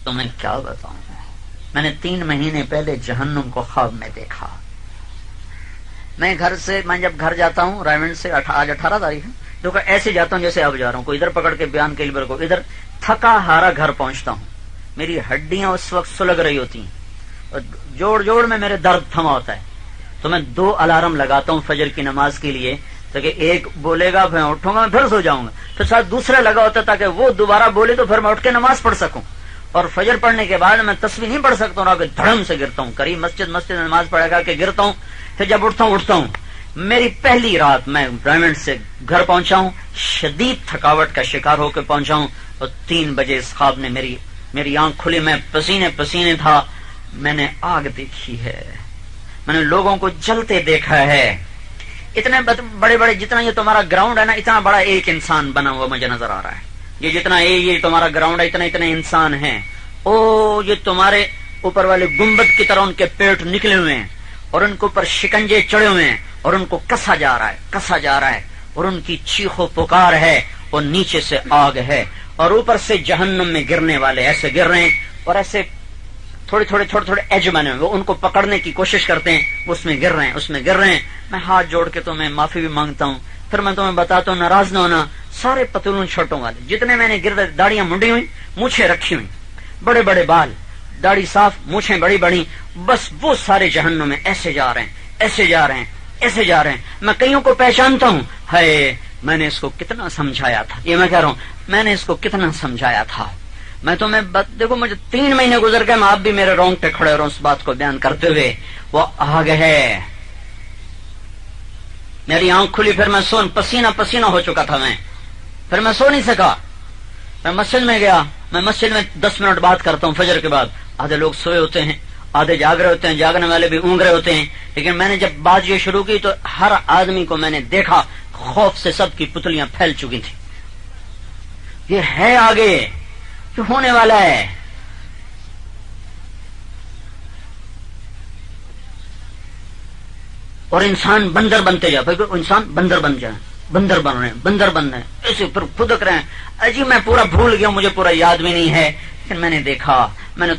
تو میں کیا بتاؤں، میں نے 3 مہینے پہلے جہنم کو خواب میں دیکھا. میں جب گھر جاتا ہوں رائمنڈ سے، آج 18 تاریخ ہے، تو ایسے جاتا ہوں جیسے اب جا رہا ہوں، کوئی ادھر پکڑ کے بیان کلیبر کو ادھر، تھکا ہارا گھر پہنچتا ہوں. میری ہڈیاں اس وقت سلگ رہی ہوتی ہیں اور جوڑ جوڑ میں میرے درد تھما ہوتا ہے. تو میں 2 الارم لگاتا ہوں فجر کی نماز کے لیے، تاکہ ایک بولے گا میں اٹھوں گا، میں پھر سو جاؤں گا، پھر ساتھ دوسرا لگا ہوتا ہے تاکہ وہ دوبارہ بولے تو پھر میں اٹھ کے نماز پڑھ سکوں. اور فجر پڑھنے کے بعد میں تسبیح نہیں پڑھ سکتا ہوں، دھڑم سے گرتا ہوں، قریب مسجد نماز پڑھے گا کہ گرتا ہوں. پھر جب اٹھتا ہوں. میری پہلی رات میں برائمنڈ سے گھر پہنچا ہوں، شدید تھکاوٹ کا شکار ہو کے پہنچا ہوں، اور 3 بجے اس خواب نے میری آنکھ کھلی، میں پسینے تھا. میں نے آگ دیکھی ہے، میں نے لوگوں کو جلتے دیکھا ہے. اتنے بڑے جتنا یہ تمہارا گراؤنڈ ہے نا، اتنا بڑا ایک انسان بنا ہوا مجھے نظر آ رہا ہے. یہ جتنا یہ تمہارا گراؤنڈ ہے، اتنے انسان ہیں. یہ تمہارے اوپر والے گنبد کی طرح ان کے پیٹ نکلے ہوئے ہیں، اور ان کے اوپر شکنجے چڑھے ہوئے ہیں، اور ان کو کسا جا رہا ہے، اور ان کی چیخ و پکار ہے، اور نیچے سے آگ ہے، اور اوپر سے جہنم میں گرنے والے ایسے گر رہے ہیں، اور ایسے تھوڑے ایج بنے ہوئے، وہ ان کو پکڑنے کی کوشش کرتے ہیں، اس میں گر رہے ہیں. میں ہاتھ جوڑ کے تمہیں معافی بھی مانگتا ہوں. پھر میں تمہیں بتاتا ہوں، ناراض نہ ہونا. سارے پتلون چھوٹوں والے جتنے میں نے داڑیاں منڈی ہوئی، مونچھیں رکھی ہوئی، بڑے بڑے بال، داڑھی صاف، مونچھیں بڑی بڑی، بس وہ سارے جہنم میں ایسے جا رہے ہیں. میں کئیوں کو پہچانتا ہوں. میں نے اس کو کتنا سمجھایا تھا، یہ میں کہہ رہا ہوں، میں نے اس کو کتنا سمجھایا تھا. میں تمہیں دیکھو، مجھے 3 مہینے گزر گئے، میں آپ بھی میرے رونگٹے کھڑے ہو رہا ہوں اس بات کو بیان کرتے ہوئے. وہ آگ ہے. میری آنکھ کھلی، پھر میں پسینہ ہو چکا تھا. پھر میں سو نہیں سکا. میں مسجد میں گیا. میں مسجد میں 10 منٹ بات کرتا ہوں فجر کے بعد. آدھے لوگ سوئے ہوتے ہیں، آدھے جاگ رہے ہوتے ہیں، جاگنے والے بھی اونگ رہے ہوتے ہیں. لیکن میں نے جب بات یہ شروع کی تو ہر آدمی کو میں نے دیکھا، خوف سے سب کی پتلیاں پھیل چکی تھیں. یہ ہے آگے، یہ ہونے والا ہے. اور انسان بندر بنتے جا، انسان بندر بن جائے، بندر بن رہے ہیں، ایسے پھر پھدک رہے ہیں. اجی میں پورا بھول گیا، مجھے پورا یاد بھی نہیں ہے. لیکن میں نے دیکھا، میں نے